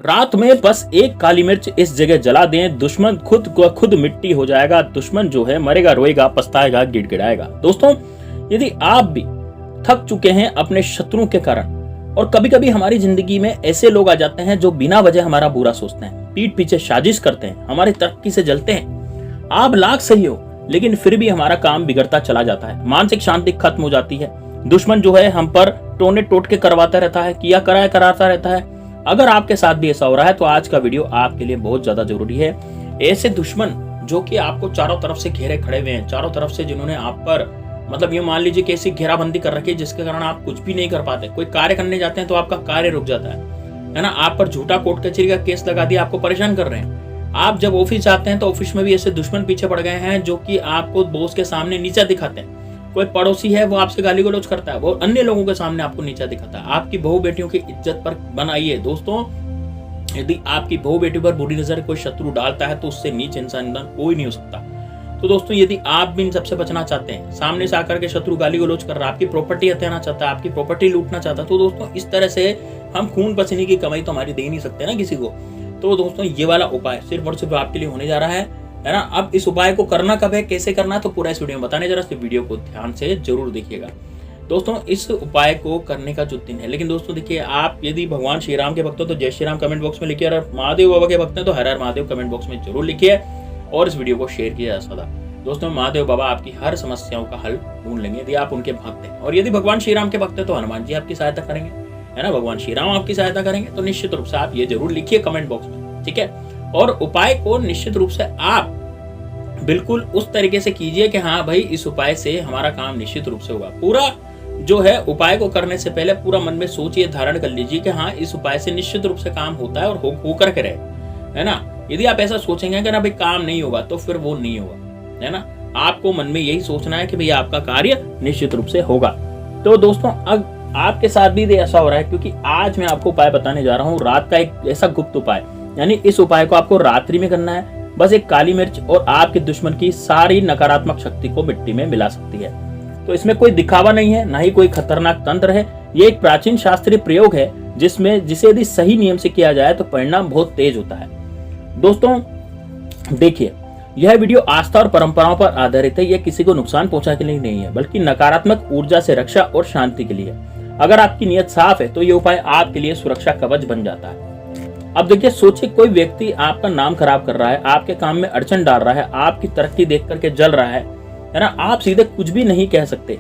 रात में बस एक काली मिर्च इस जगह जला दें, दुश्मन खुद मिट्टी हो जाएगा। दुश्मन जो है मरेगा, रोएगा, पछताएगा, गिड़गिड़ाएगा। दोस्तों, यदि आप भी थक चुके हैं अपने शत्रुओं के कारण, और कभी कभी हमारी जिंदगी में ऐसे लोग आ जाते हैं जो बिना वजह हमारा बुरा सोचते हैं, पीठ पीछे साजिश करते हैं, हमारी तरक्की से जलते हैं। आप लाख सही हो, लेकिन फिर भी हमारा काम बिगड़ता चला जाता है, मानसिक शांति खत्म हो जाती है। दुश्मन जो है हम पर टोने टोटके करवाता रहता है, किया कराया कराता रहता है। अगर आपके साथ भी ऐसा हो रहा है तो आज का वीडियो आपके लिए बहुत ज्यादा जरूरी है। ऐसे दुश्मन जो कि आपको चारों तरफ से घेरे खड़े हुए हैं, चारों तरफ से जिन्होंने आप पर मतलब ये मान लीजिए कि ऐसी घेराबंदी कर रखी है जिसके कारण आप कुछ भी नहीं कर पाते। कोई कार्य करने जाते हैं तो आपका कार्य रुक जाता है ना। आप पर झूठा कोर्ट कचहरी का केस लगा दिया, आपको परेशान कर रहे हैं। आप जब ऑफिस जाते हैं तो ऑफिस में भी ऐसे दुश्मन पीछे पड़ गए हैं जो कि आपको बॉस के सामने नीचा दिखाते हैं। कोई पड़ोसी है वो आपसे गाली गलौज करता है, वो अन्य लोगों के सामने आपको नीचा दिखाता है। आपकी बहू बेटियों की इज्जत पर बनाइए दोस्तों। यदि आपकी बहू बेटी पर बुरी नजर कोई शत्रु डालता है तो उससे नीच इंसान कोई नहीं हो सकता। तो दोस्तों, यदि आप भी इन सबसे बचना चाहते हैं, सामने से आकर के शत्रु गाली गलौज कर रहा है, आपकी प्रॉपर्टी हत्याना चाहता है, आपकी प्रॉपर्टी लूटना चाहता है, तो दोस्तों इस तरह से हम खून पसीने की कमाई तो हमारी दे नहीं सकते ना किसी को। तो दोस्तों, ये वाला उपाय सिर्फ और सिर्फ आपके लिए होने जा रहा है ना। अब इस उपाय को करना कब है, कैसे करना है, तो पूरा इस वीडियो में बताने जरा, इस वीडियो को ध्यान से जरूर देखिएगा। दोस्तों, इस उपाय को करने का जो दिन है, लेकिन दोस्तों देखिए, आप यदि भगवान श्री राम के भक्त हो तो जय श्री राम कमेंट बॉक्स में लिखिए, और महादेव बाबा के भक्त हैं तो हर हर महादेव कमेंट बॉक्स में जरूर लिखिए, और इस वीडियो को शेयर किया सदा। दोस्तों, महादेव बाबा आपकी हर समस्याओं का हल ढूंढ लेंगे यदि आप उनके भक्त हैं। और यदि भगवान श्री राम के भक्त हैं तो हनुमान जी आपकी सहायता करेंगे, है ना। भगवान श्री राम आपकी सहायता करेंगे। तो निश्चित रूप से आप ये जरूर लिखिए कमेंट बॉक्स में, ठीक है। और उपाय को निश्चित रूप से आप बिल्कुल उस तरीके से कीजिए कि हाँ भाई, इस उपाय से हमारा काम निश्चित रूप से होगा। पूरा जो है उपाय को करने से पहले पूरा मन में सोचिए, धारण कर लीजिए कि हाँ, इस उपाय से निश्चित रूप से काम होता है और होकर के रहे, है ना। यदि आप ऐसा सोचेंगे कि ना भाई काम नहीं होगा, तो फिर वो नहीं होगा, है ना। आपको मन में यही सोचना है कि भैया आपका कार्य निश्चित रूप से होगा। तो दोस्तों, अब आपके साथ भी ऐसा हो रहा है, क्योंकि आज मैं आपको उपाय बताने जा रहा हूँ, रात का एक ऐसा गुप्त उपाय। यानी इस उपाय को आपको रात्रि में करना है। बस एक काली मिर्च और आपके दुश्मन की सारी नकारात्मक शक्ति को मिट्टी में मिला सकती है। तो इसमें कोई दिखावा नहीं है, ना ही कोई खतरनाक तंत्र है। ये एक प्राचीन शास्त्रीय प्रयोग है जिसे यदि सही नियम से किया जाए तो परिणाम बहुत तेज होता है। दोस्तों देखिए, यह वीडियो आस्था और परंपराओं पर आधारित है। यह किसी को नुकसान पहुंचाने के लिए नहीं है, बल्कि नकारात्मक ऊर्जा से रक्षा और शांति के लिए। अगर आपकी नीयत साफ है तो ये उपाय आपके लिए सुरक्षा कवच बन जाता है। अब देखिए, सोचिए कोई व्यक्ति आपका नाम खराब कर रहा है, आपके काम में अड़चन डाल रहा है, आपकी तरक्की देख करके जल रहा है ना। आप सीधे कुछ भी नहीं कह सकते,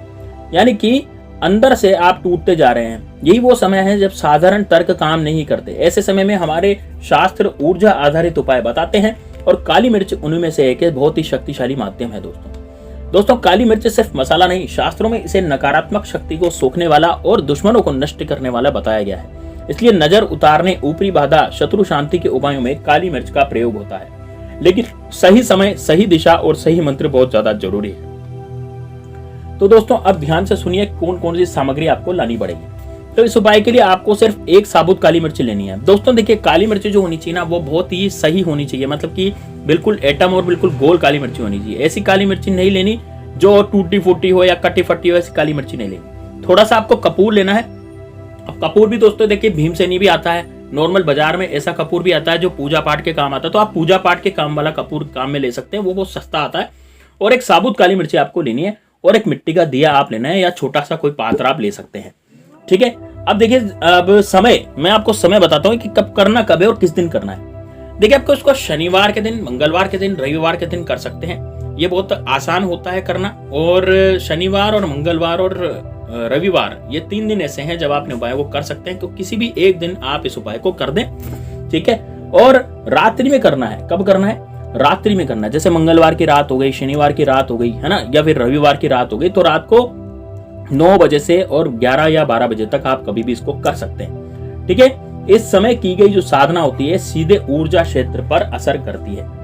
यानी कि अंदर से आप टूटते जा रहे हैं। यही वो समय है जब साधारण तर्क काम नहीं करते। ऐसे समय में हमारे शास्त्र ऊर्जा आधारित उपाय बताते हैं, और काली मिर्च उन्हीं में से एक बहुत ही शक्तिशाली माध्यम है। दोस्तों, काली मिर्च सिर्फ मसाला नहीं, शास्त्रों में इसे नकारात्मक शक्ति को सोखने वाला और दुश्मनों को नष्ट करने वाला बताया गया है। इसलिए नजर उतारने, ऊपरी बाधा, शत्रु शांति के उपायों में काली मिर्च का प्रयोग होता है। लेकिन सही समय, सही दिशा और सही मंत्र बहुत ज्यादा जरूरी है। तो दोस्तों, अब ध्यान से सुनिए कौन कौन सी सामग्री आपको लानी पड़ेगी। तो इस उपाय के लिए आपको सिर्फ एक साबुत काली मिर्च लेनी है। दोस्तों देखिए, काली मिर्च जो होनी चाहिए ना, वो बहुत ही सही होनी चाहिए, मतलब कि बिल्कुल एटम और बिल्कुल गोल काली मिर्ची होनी चाहिए। ऐसी काली मिर्ची नहीं लेनी जो टूटी फूटी हो या कटी फटी हो, ऐसी काली मिर्ची नहीं लेनी। थोड़ा सा आपको कपूर लेना है। अब कपूर भी दोस्तों देखिए, भीमसेनी भी आता है, नॉर्मल बाजार में ऐसा कपूर भी आता है जो पूजा पाठ के काम आता है। तो आप पूजा पाठ के काम वाला कपूर काम में ले सकते हैं, वो बहुत सस्ता आता है। और एक साबुत काली मिर्ची आपको लेनी है, और एक मिट्टी का दिया आप लेना है, या छोटा सा कोई पात्र आप ले सकते हैं, ठीक है। अब देखिए, अब समय मैं आपको समय बताता हूँ कि कब करना कब है और किस दिन करना है। देखिए, आपको इसको शनिवार के दिन, मंगलवार के दिन, रविवार के दिन कर सकते हैं। ये बहुत आसान होता है करना। और शनिवार और मंगलवार और रविवार, ये 3 दिन ऐसे हैं जब आप उपाय को कर सकते हैं। तो किसी भी एक दिन आप इस उपाय को कर दें, ठीक है। और रात्रि में करना है। कब करना है? रात्रि में करना है। जैसे मंगलवार की रात हो गई, शनिवार की रात हो गई, है ना, या फिर रविवार की रात हो गई, तो रात को 9 बजे से और 11 या 12 बजे तक आप कभी भी इसको कर सकते हैं, ठीक है। इस समय की गई जो साधना होती है सीधे ऊर्जा क्षेत्र पर असर करती है।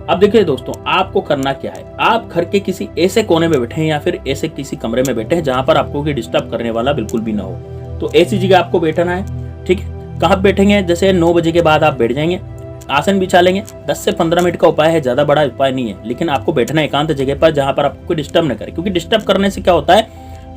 अब देखिए दोस्तों, आपको करना क्या है। आप घर के किसी ऐसे कोने में बैठे हैं या फिर ऐसे किसी कमरे में बैठे हैं जहां पर आपको कोई डिस्टर्ब करने वाला बिल्कुल भी ना हो। तो ऐसी जगह आपको बैठना है, ठीक है। कहाँ बैठेंगे? जैसे 9 बजे के बाद आप बैठ जाएंगे, आसन बिछा लेंगे। 10 से 15 मिनट का उपाय है, ज्यादा बड़ा उपाय नहीं है, लेकिन आपको बैठना एकांत जगह पर जहां पर आपको कोई डिस्टर्ब न करे। क्योंकि डिस्टर्ब करने से क्या होता है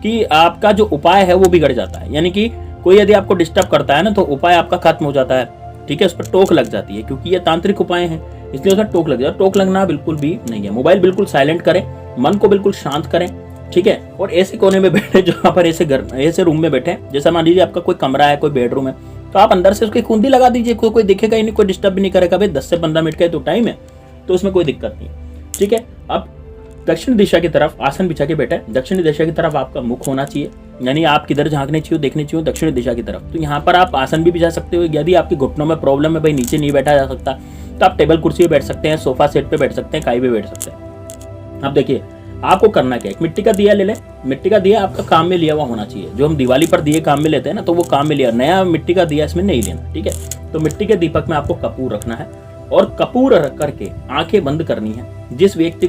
कि आपका जो उपाय है वो बिगड़ जाता है। यानी कि कोई यदि आपको डिस्टर्ब करता है ना, तो उपाय आपका खत्म हो जाता है, ठीक है, उस पर टोक लग जाती है, क्योंकि ये तांत्रिक उपाय हैं, इसलिए उसमें टोक लग जाता है। टोक लगना बिल्कुल भी नहीं है। मोबाइल बिल्कुल साइलेंट करें, मन को बिल्कुल शांत करें, ठीक है, और ऐसे कोने में बैठे जहाँ पर ऐसे रूम में बैठे, जैसा मान लीजिए आपका कोई कमरा है, कोई बेडरूम है, तो आप अंदर से उसकी कुंडी लगा दीजिए, कोई दिखेगा ही नहीं, कोई डिस्टर्ब भी नहीं करेगा। भाई 10 से 15 मिनट का तो टाइम है, तो उसमें कोई दिक्कत नहीं, ठीक है। अब दक्षिण दिशा की तरफ आसन बिछा के बैठे, दक्षिण दिशा की तरफ आपका मुख होना चाहिए, यानी आप किधर झांकने चाहिए, देखने चाहिए दक्षिण दिशा की तरफ। तो यहाँ पर आप आसन भी बिछा सकते हो। यदि आपकी घुटनों में प्रॉब्लम है, भाई नीचे नहीं बैठा जा सकता, तो आप टेबल कुर्सी पे बैठ सकते हैं, सोफा सेट पे बैठ सकते हैं, कहीं भी बैठ सकते हैं। अब देखिए आपको करना क्या है, एक मिट्टी का दिया ले लें। मिट्टी का दिया आपका काम में लिया हुआ होना चाहिए। जो हम दिवाली पर दिए काम में लेते हैं ना, तो वो काम में लिया, नया मिट्टी का दिया इसमें नहीं लेना, ठीक है। तो मिट्टी के दीपक में आपको कपूर रखना है और कपूर रख करके आंखें बंद करनी है। जिस व्यक्ति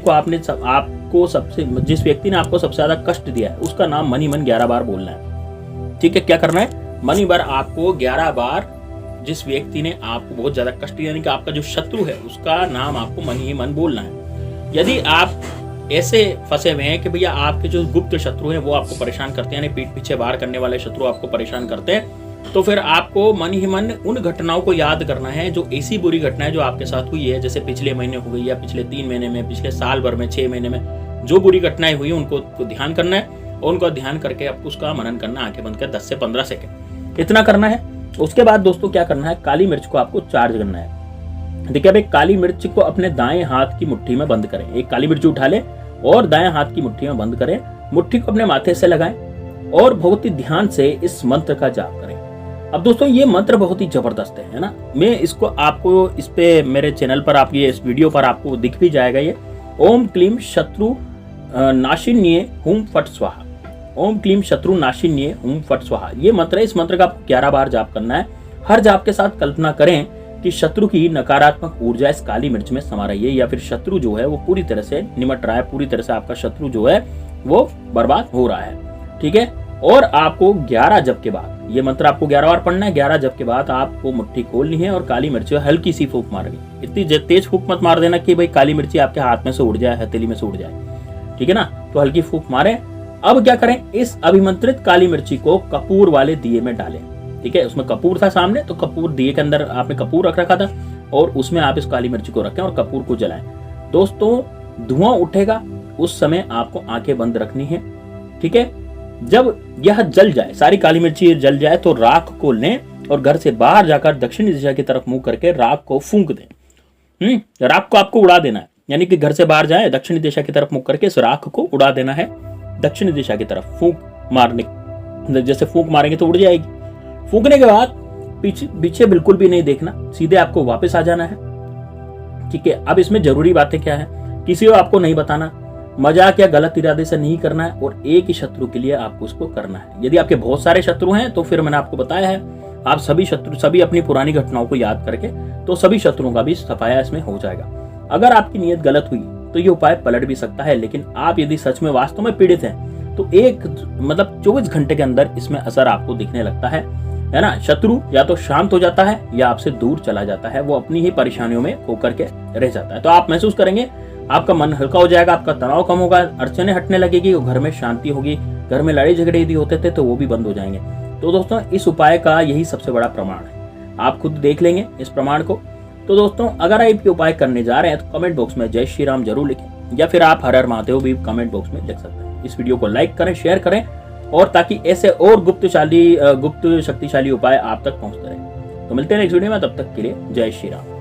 ने आपको सबसे ज्यादा कष्ट दिया है, उसका नाम मन ही मन 11 बार बोलना है, ठीक है। क्या करना है, मन ही बार आपको 11 बार, जिस व्यक्ति ने आपको बहुत ज्यादा कष्ट दिया, यानी कि आपका जो शत्रु है, उसका नाम आपको मन ही मन बोलना है। यदि आप ऐसे फंसे हुए हैं कि भैया आपके जो गुप्त शत्रु हैं वो आपको परेशान करते हैं, यानी पीठ पीछे वार करने वाले शत्रु आपको परेशान करते हैं, तो फिर आपको मन ही मन उन घटनाओं को याद करना है जो ऐसी बुरी घटनाएं जो आपके साथ हुई है, जैसे पिछले महीने हो गई, या पिछले 3 महीने में, पिछले साल भर में, 6 महीने में जो बुरी घटनाएं हुई उनको ध्यान करना है, और उनको ध्यान करके आपको उसका मनन करना, आंखें बंद कर 10 से 15 सेकंड इतना करना है। उसके बाद दोस्तों क्या करना है, काली मिर्च को आपको चार्ज करना है। देखिए भाई, काली मिर्च को अपने दाएं हाथ की मुट्ठी में बंद करें। एक काली मिर्च उठा ले और दाएं हाथ की मुट्ठी में बंद करें, मुट्ठी को अपने माथे से लगाएं और बहुत ही ध्यान से इस मंत्र का जाप करें। अब दोस्तों ये मंत्र बहुत ही जबरदस्त है ना। मैं इसको आपको इस पे मेरे चैनल पर आप ये इस वीडियो पर आपको दिख भी जाएगा। ये ओम क्लीम शत्रु नाशिन्ये हुम फट स्वाहा, ओम क्लीम शत्रु नाशिन्ये हुम फट स्वाहा, ये मंत्र है। इस मंत्र का आपको 11 बार जाप करना है। हर जाप के साथ कल्पना करें कि शत्रु की नकारात्मक ऊर्जा इस काली मिर्च में समा रही है, या फिर शत्रु जो है वो पूरी तरह से निमट रहा है, पूरी तरह से आपका शत्रु जो है वो बर्बाद हो रहा है, ठीक है। और आपको 11 जप के बाद, ये मंत्र आपको 11 बार पढ़ना है। 11 जप के बाद आपको मुट्ठी खोलनी है और काली मिर्च हल्की सी फूंक मारनी। इतनी तेज फूंक मत मार देना कि भाई काली मिर्ची आपके हाथ में से उड़ जाए, हथेली में से उड़ जाए, ठीक है ना। तो हल्की फूंक मारे। अब क्या करें, इस अभिमंत्रित काली मिर्ची को कपूर वाले दिए में डालें, ठीक है। उसमें कपूर था सामने, तो कपूर दिए के अंदर आपने कपूर रख रखा था और उसमें आप इस काली मिर्ची को रखें और कपूर को जलाएं। दोस्तों धुआं उठेगा, उस समय आपको आंखें बंद रखनी है, ठीक है। जब यह जल जाए, सारी काली मिर्ची जल जाए, तो राख को लें और घर से बाहर जाकर दक्षिण दिशा की तरफ मुंह करके राख को फूंक दें। राख को आपको उड़ा देना है, यानी कि घर से बाहर जाए, दक्षिण दिशा की तरफ मुंह करके इस राख को उड़ा देना है। दक्षिण दिशा की तरफ फूंक मारने, जैसे फूंक मारेंगे तो उड़ जाएगी। फूंकने के बाद पीछे बिल्कुल भी नहीं देखना, सीधे आपको वापस आ जाना है, ठीक है। अब इसमें जरूरी बातें क्या है, किसी को आपको नहीं बताना, मजाक या गलत इरादे से नहीं करना है, और एक ही शत्रु के लिए आपको उसको करना है। यदि आपके बहुत सारे शत्रु हैं तो फिर मैंने आपको बताया है, आप सभी अपनी पुरानी घटनाओं को याद करके, तो सभी शत्रुओं का भी सफाया इसमें हो जाएगा। अगर आपकी नीयत गलत हुई तो ये उपाय पलट भी सकता है, लेकिन आप यदि सच में वास्तव में पीड़ित हैं तो 24 घंटे के अंदर इसमें असर आपको दिखने लगता है ना। शत्रु या तो शांत हो जाता है या आपसे दूर चला जाता है, वो अपनी ही परेशानियों में होकर के रह जाता है। तो आप महसूस करेंगे आपका मन हल्का हो जाएगा, आपका तनाव कम होगा, अड़चने हटने लगेगी, घर में शांति होगी, घर में लड़ाई झगड़े यदि होते थे तो वो भी बंद हो जाएंगे। तो दोस्तों इस उपाय का यही सबसे बड़ा प्रमाण है, आप खुद देख लेंगे इस प्रमाण को। तो दोस्तों अगर आप ये उपाय करने जा रहे हैं तो कमेंट बॉक्स में जय श्री राम जरूर लिखें, या फिर आप हर हर महादेव भी कमेंट बॉक्स में लिख सकते हैं। इस वीडियो को लाइक करें, शेयर करें, और ताकि ऐसे और गुप्त शक्तिशाली उपाय आप तक पहुंचते रहे। तो मिलते हैं नेक्स्ट वीडियो में, तब तक के लिए जय श्री राम।